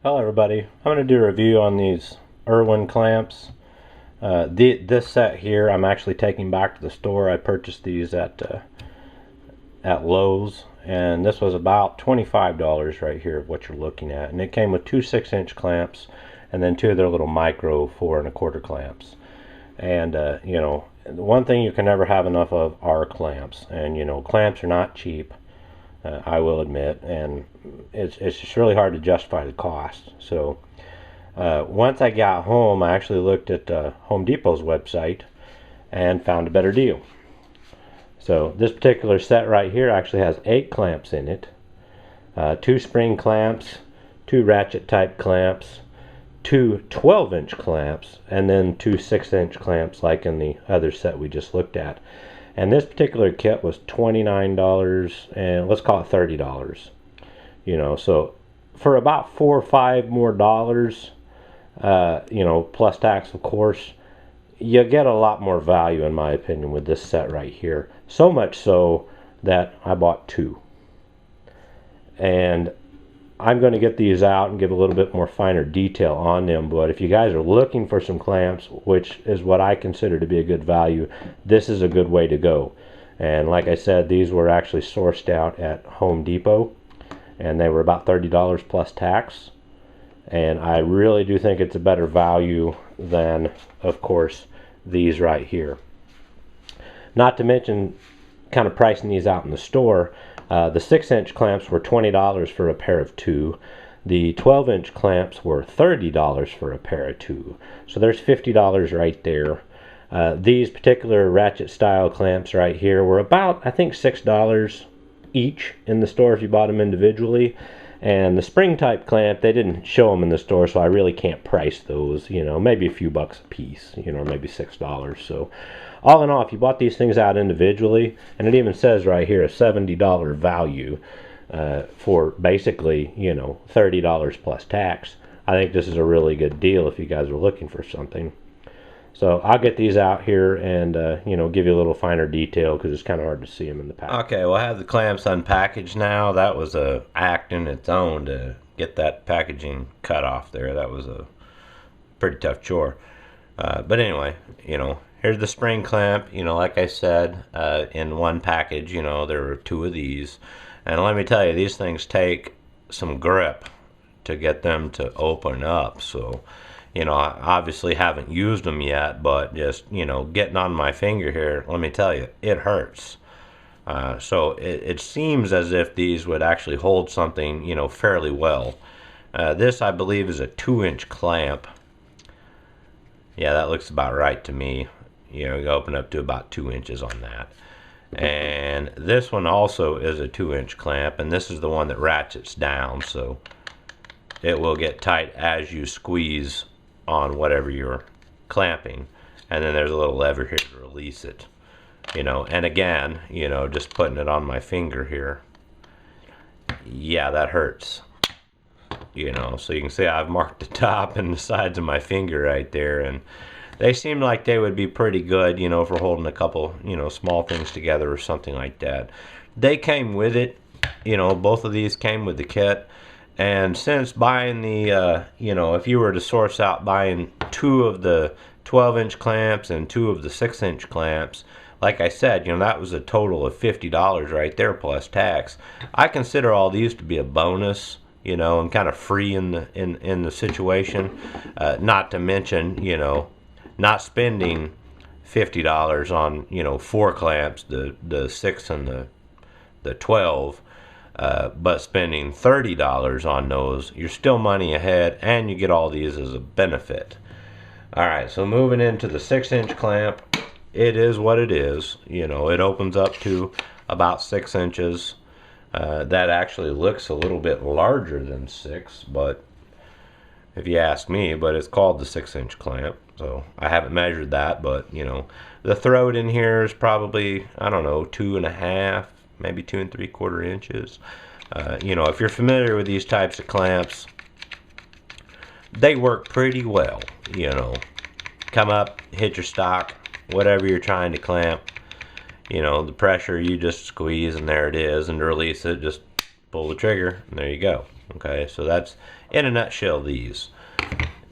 Hello everybody, I'm going to do a review on these Irwin clamps. This set here I'm actually taking back to the store. I purchased these at Lowe's, and this was about $25 right here of what you're looking at. And it came with two 6-inch clamps and then two of their little micro 4 1/4 clamps. And you know, one thing you can never have enough of are clamps. And you know, clamps are not cheap. I will admit, and it's just really hard to justify the cost. So once I got home, I actually looked at Home Depot's website and found a better deal. So this particular set right here actually has 8 clamps in it, 2 spring clamps, 2 ratchet type clamps, 2 12-inch clamps, and then 2 6-inch clamps like in the other set we just looked at. And this particular kit was $29, and let's call it $30. You know, so for about $4 or $5 more dollars, you know, plus tax of course, you get a lot more value in my opinion with this set right here. So much so that I bought 2. And I'm going to get these out and give a little bit more finer detail on them, but if you guys are looking for some clamps, which is what I consider to be a good value, this is a good way to go. And like I said, these were actually sourced out at Home Depot, and they were about $30 plus tax. And I really do think it's a better value than, of course, these right here. Not to mention kind of pricing these out in the store. The 6-inch clamps were $20 for a pair of 2. The 12-inch clamps were $30 for a pair of 2. So there's $50 right there. These particular ratchet style clamps right here were about, I think, $6 each in the store if you bought them individually. And the spring type clamp, they didn't show them in the store, so I really can't price those. You know, maybe a few bucks a piece, you know, maybe $6. So all in all, if you bought these things out individually, and it even says right here a $70 value for basically, you know, $30 plus tax, I think this is a really good deal if you guys are looking for something. So I'll get these out here and you know, give you a little finer detail because it's kind of hard to see them in the pack. Okay, well, I have the clamps unpackaged now. That was a act in its own to get that packaging cut off there. That was a pretty tough chore. But anyway, you know, here's the spring clamp. You know, like I said, in one package, you know, there were 2 of these. And let me tell you, these things take some grip to get them to open up. So, you know, I obviously haven't used them yet, but just, you know, getting on my finger here, let me tell you, it hurts. So it seems as if these would actually hold something, you know, fairly well. This, I believe, is a 2-inch clamp. Yeah, that looks about right to me. You know, you open up to about 2 inches on that. And this one also is a 2-inch clamp, and this is the one that ratchets down, so it will get tight as you squeeze on whatever you're clamping. And then there's a little lever here to release it. You know, and again, you know, just putting it on my finger here, yeah, that hurts. You know, so you can see I've marked the top and the sides of my finger right there, and they seem like they would be pretty good, you know, for holding a couple, you know, small things together or something like that. They came with it, you know, both of these came with the kit. And since buying the, you know, if you were to source out buying 2 of the 12-inch clamps and 2 of the 6-inch clamps, like I said, you know, that was a total of $50 right there plus tax. I consider all these to be a bonus, you know, and kind of free in the situation. Not to mention, you know, not spending $50 on, you know, 4 clamps, the 6 and the 12. But spending $30 on those, you're still money ahead, and you get all these as a benefit. Alright, so moving into the 6-inch clamp, it is what it is. You know, it opens up to about 6 inches. That actually looks a little bit larger than 6, but if you ask me, but it's called the 6-inch clamp. So I haven't measured that, but you know, the throat in here is probably, I don't know, 2.5, maybe 2 3/4 inches. You know, if you're familiar with these types of clamps, they work pretty well. You know, come up, hit your stock, whatever you're trying to clamp. You know, the pressure, you just squeeze and there it is, and to release it, just pull the trigger, and there you go. Okay, so that's in a nutshell these.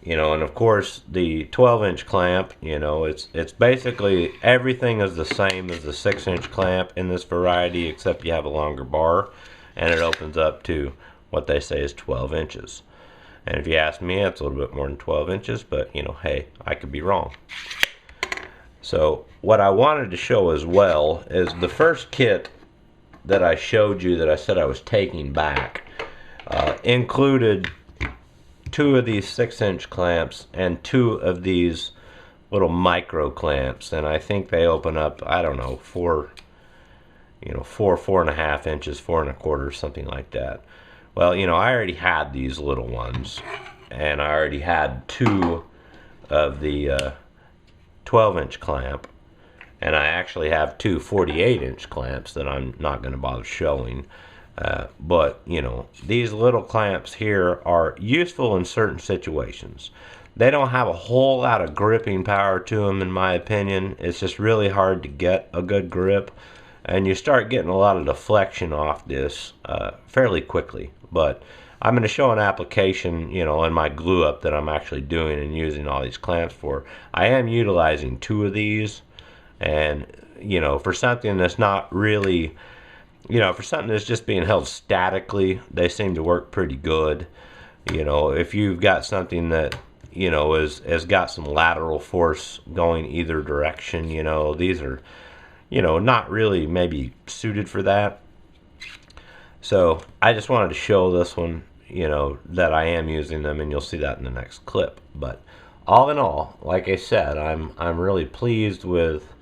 You know, and of course the 12-inch clamp, you know, it's basically everything is the same as the 6-inch clamp in this variety, except you have a longer bar, and it opens up to what they say is 12 inches. And if you ask me, it's a little bit more than 12 inches, but you know, hey, I could be wrong. So what I wanted to show as well is the first kit that I showed you that I said I was taking back included 2 of these 6-inch clamps and 2 of these little micro clamps, and I think they open up, I don't know, 4 4.5 inches, 4 1/4, something like that. Well, you know, I already had these little ones, and I already had 2 of the 12-inch clamp, and I actually have 2 48-inch clamps that I'm not going to bother showing. But you know, these little clamps here are useful in certain situations. They don't have a whole lot of gripping power to them, in my opinion. It's just really hard to get a good grip, and you start getting a lot of deflection off this fairly quickly. But I'm going to show an application, you know, in my glue up that I'm actually doing and using all these clamps for. I am utilizing 2 of these, and you know, for something that's not really, you know, for something that's just being held statically, they seem to work pretty good. You know, if you've got something that, you know, has got some lateral force going either direction, you know, these are, you know, not really maybe suited for that. So I just wanted to show this one, you know, that I am using them, and you'll see that in the next clip. But all in all, like I said, I'm really pleased with,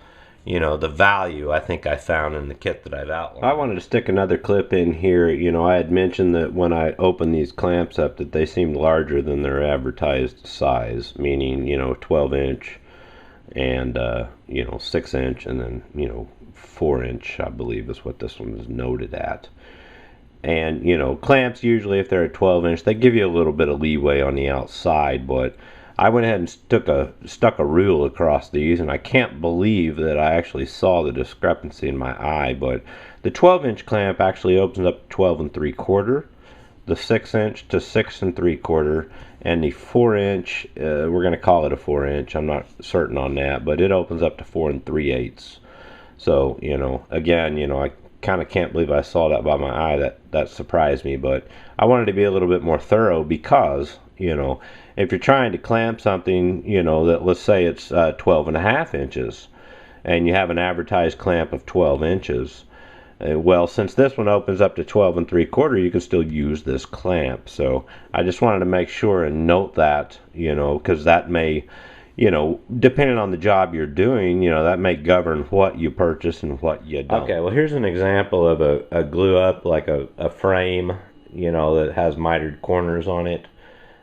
you know, the value I think I found in the kit that I've outlined. I wanted to stick another clip in here. You know, I had mentioned that when I opened these clamps up that they seemed larger than their advertised size, meaning, you know, 12-inch and you know, 6-inch, and then, you know, 4-inch, I believe is what this one is noted at. And you know, clamps usually, if they're a 12-inch, they give you a little bit of leeway on the outside, but I went ahead and stuck a rule across these, and I can't believe that I actually saw the discrepancy in my eye. But the 12-inch clamp actually opens up to 12 3/4, the 6-inch to 6 3/4, and the 4-inch, we're going to call it a 4-inch, I'm not certain on that, but it opens up to 4 3/8. So, you know, again, you know, I kind of can't believe I saw that by my eye. That surprised me, but I wanted to be a little bit more thorough because, you know, if you're trying to clamp something, you know, that let's say it's 12 1/2 inches, and you have an advertised clamp of 12 inches, well, since this one opens up to 12 3/4, you can still use this clamp. So I just wanted to make sure and note that, you know, because that may, you know, depending on the job you're doing, you know, that may govern what you purchase and what you don't. Okay, well, here's an example of a glue up, like a frame, you know, that has mitered corners on it.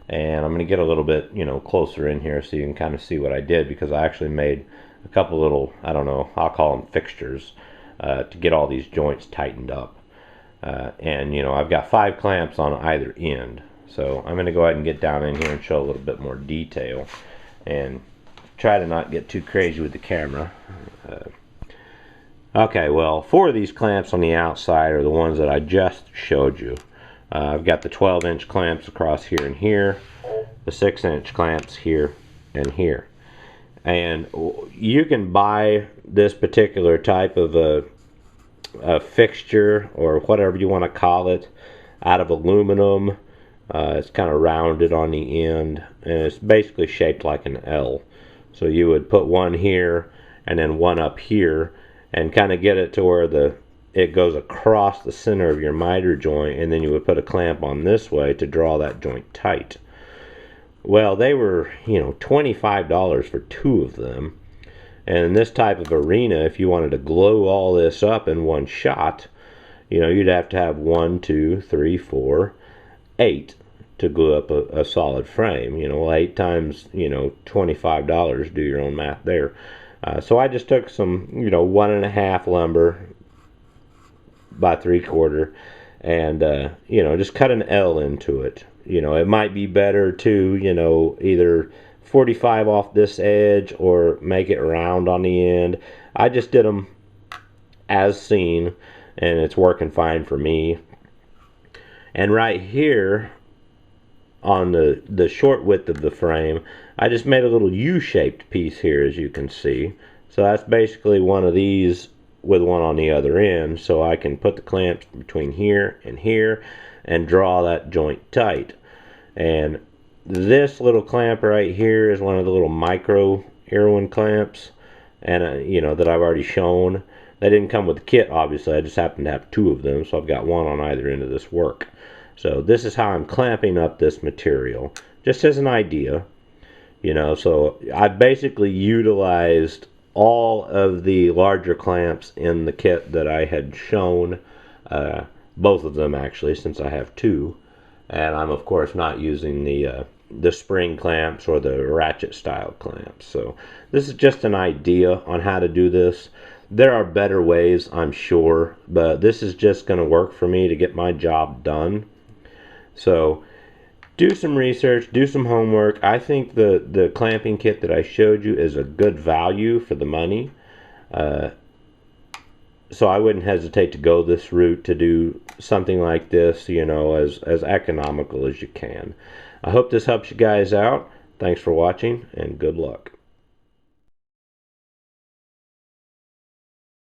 And I'm going to get a little bit, you know, closer in here so you can kind of see what I did, because I actually made a couple little, I don't know, I'll call them fixtures, to get all these joints tightened up. And, you know, I've got 5 clamps on either end. So I'm going to go ahead and get down in here and show a little bit more detail and try to not get too crazy with the camera. Okay, well, 4 of these clamps on the outside are the ones that I just showed you. I've got the 12-inch clamps across here and here, the 6-inch clamps here and here. And you can buy this particular type of a fixture, or whatever you want to call it, out of aluminum. It's kind of rounded on the end, and it's basically shaped like an L. So you would put one here and then one up here, and kind of get it to where it goes across the center of your miter joint, and then you would put a clamp on this way to draw that joint tight. Well, they were, you know, $25 for 2 of them. And in this type of arena, if you wanted to glue all this up in one shot, you know, you'd have to have 1, 2, 3, 4, 8 to glue up a solid frame. You know, 8 times, you know, $25, do your own math there. So I just took some, you know, 1 1/2 lumber by 3/4, and you know, just cut an L into it. You know, it might be better to, you know, either 45 off this edge or make it round on the end. I just did them as seen, and it's working fine for me. And right here on the short width of the frame, I just made a little U-shaped piece here, as you can see. So that's basically one of these with one on the other end, so I can put the clamps between here and draw that joint tight. And this little clamp right here is one of the little micro Irwin clamps, and you know, that I've already shown. They didn't come with the kit, obviously. I just happen to have 2 of them, so I've got one on either end of this work. So this is how I'm clamping up this material, just as an idea, you know. So I basically utilized all of the larger clamps in the kit that I had shown, both of them actually, since I have 2. And I'm of course not using the spring clamps or the ratchet style clamps. So this is just an idea on how to do this. There are better ways, I'm sure, but this is just going to work for me to get my job done. So do some research, do some homework. I think the clamping kit that I showed you is a good value for the money. So I wouldn't hesitate to go this route to do something like this, you know, as economical as you can. I hope this helps you guys out. Thanks for watching, and good luck.